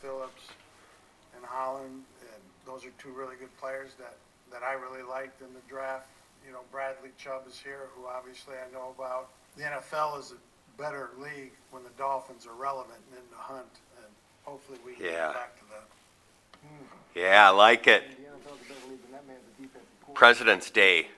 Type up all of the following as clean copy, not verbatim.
Phillips and Holland, and those are two really good players that I really liked in the draft. You know, Bradley Chubb is here, who obviously I know about. The NFL is a better league when the Dolphins are relevant and in the hunt, and hopefully we can get back to that. Yeah, I like it. President's Day,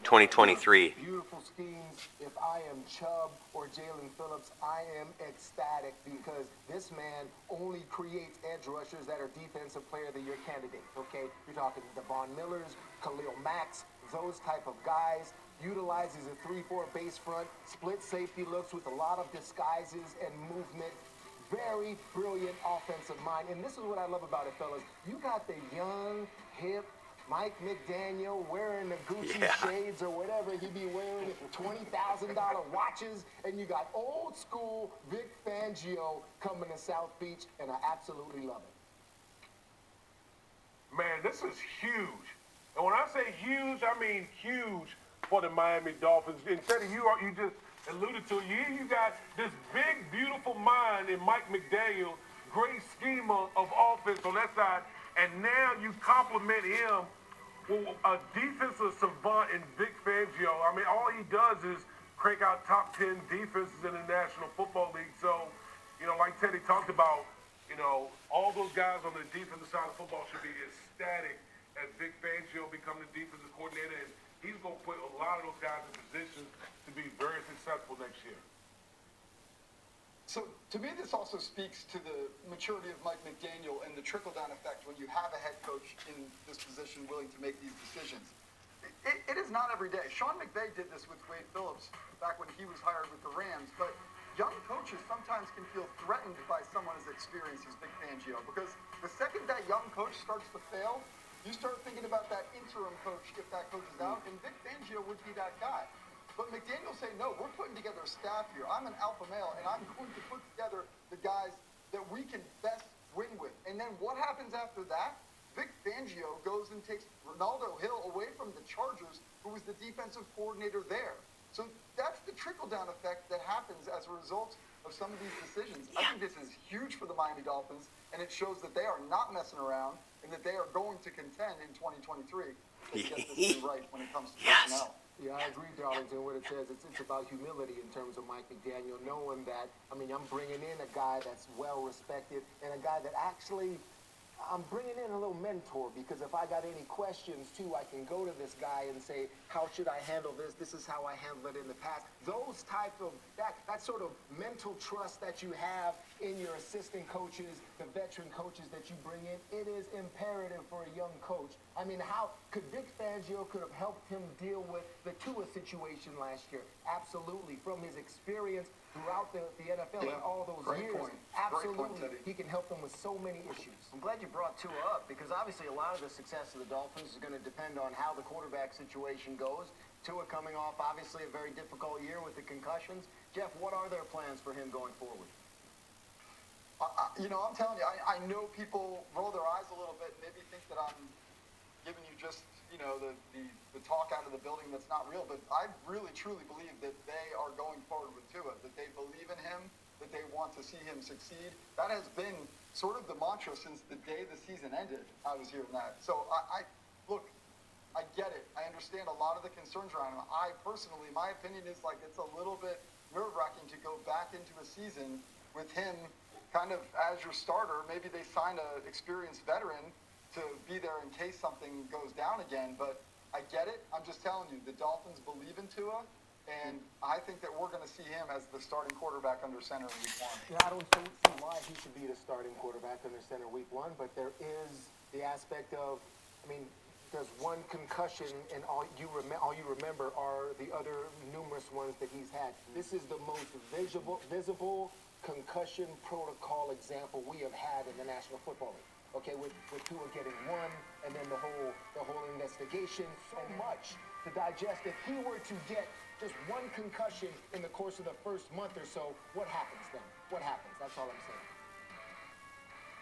2023. Beautiful schemes. If I am Chubb or Jalen Phillips, I am ecstatic because this man only creates edge rushers that are defensive player of the year candidates, okay? You're talking Devon Millers, Khalil Max, those type of guys. Utilizes a 3-4 base front, split safety looks with a lot of disguises and movement. Very brilliant offensive mind. And this is what I love about it, fellas. You got the young, hip Mike McDaniel wearing the Gucci shades or whatever he be wearing, $20,000 watches, and you got old school Vic Fangio coming to South Beach, and I absolutely love it. Man, this is huge. And when I say huge, I mean huge for the Miami Dolphins. Instead of you just alluded to, you got this big, beautiful mind in Mike McDaniel, great schema of offense on that side, and now you compliment him with a defensive savant in Vic Fangio. I mean, all he does is crank out top 10 defenses in the National Football League. So, you know, like Teddy talked about, you know, all those guys on the defensive side of football should be ecstatic as Vic Fangio become the defensive coordinator, and he's going to put a lot of those guys in positions to be very successful next year. So, to me, this also speaks to the maturity of Mike McDaniel and the trickle-down effect when you have a head coach in this position willing to make these decisions. It is not every day. Sean McVay did this with Wade Phillips back when he was hired with the Rams, but young coaches sometimes can feel threatened by someone as experienced as Vic Fangio, because the second that young coach starts to fail, you start thinking about that interim coach if that coach is out, and Vic Fangio would be that guy. But McDaniel say, no, we're putting together a staff here. I'm an alpha male, and I'm going to put together the guys that we can best win with. And then what happens after that? Vic Fangio goes and takes Ronaldo Hill away from the Chargers, who was the defensive coordinator there. So that's the trickle-down effect that happens as a result of some of these decisions. I think this is huge for the Miami Dolphins, and it shows that they are not messing around and that they are going to contend in 2023 to get this thing right when it comes to personnel. Yeah, I agree, Darlington, what it says. It's about humility in terms of Mike McDaniel, knowing that, I mean, I'm bringing in a guy that's well-respected and a guy that actually, I'm bringing in a little mentor, because if I got any questions, too, I can go to this guy and say, how should I handle this? This is how I handled it in the past. Those type of, that sort of mental trust that you have in your assistant coaches, the veteran coaches that you bring in, it is imperative for a young coach. I mean, how could Vic Fangio could have helped him deal with the Tua situation last year? Absolutely. From his experience throughout the NFL and all those years, absolutely, he can help them with so many issues. I'm glad you brought Tua up, because obviously a lot of the success of the Dolphins is going to depend on how the quarterback situation goes. Tua coming off, obviously, a very difficult year with the concussions. Jeff, what are their plans for him going forward? You know, I'm telling you, I know people roll their eyes a little bit and maybe think that I'm giving you just, you know, the talk out of the building that's not real, but I really, truly believe that they are going forward with Tua, that they believe in him, that they want to see him succeed. That has been sort of the mantra since the day the season ended. I was hearing that. So, look, I get it. I understand a lot of the concerns around him. I personally, my opinion is like it's a little bit nerve-wracking to go back into a season with him kind of as your starter. Maybe they sign an experienced veteran to be there in case something goes down again. But I get it. I'm just telling you, the Dolphins believe in Tua, and I think that we're going to see him as the starting quarterback under center in week 1. Yeah, I don't see why he should be the starting quarterback under center week 1, but there is the aspect of, I mean, there's one concussion, and all you remember are the other numerous ones that he's had. This is the most visible concussion protocol example we have had in the National Football League. Okay, with Tua getting one, and then the whole investigation, so much to digest. If he were to get just one concussion in the course of the first month or so, what happens then? What happens? That's all I'm saying.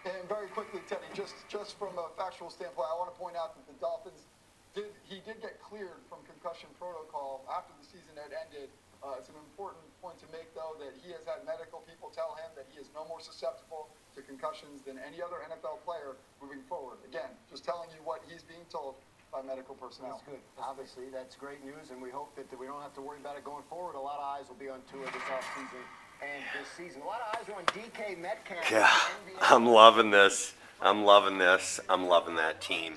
And very quickly, Teddy, just from a factual standpoint, I want to point out that the Dolphins did get cleared from concussion protocol after the season had ended It's an important point to make, though, that he has had medical people tell him that he is no more susceptible to concussions than any other NFL player moving forward. Again, just telling you what he's being told by medical personnel. That's good. Obviously, that's great news, and we hope that we don't have to worry about it going forward. A lot of eyes will be on Tua this offseason and this season. A lot of eyes are on DK Metcalf. Yeah, I'm loving this. I'm loving this. I'm loving that team.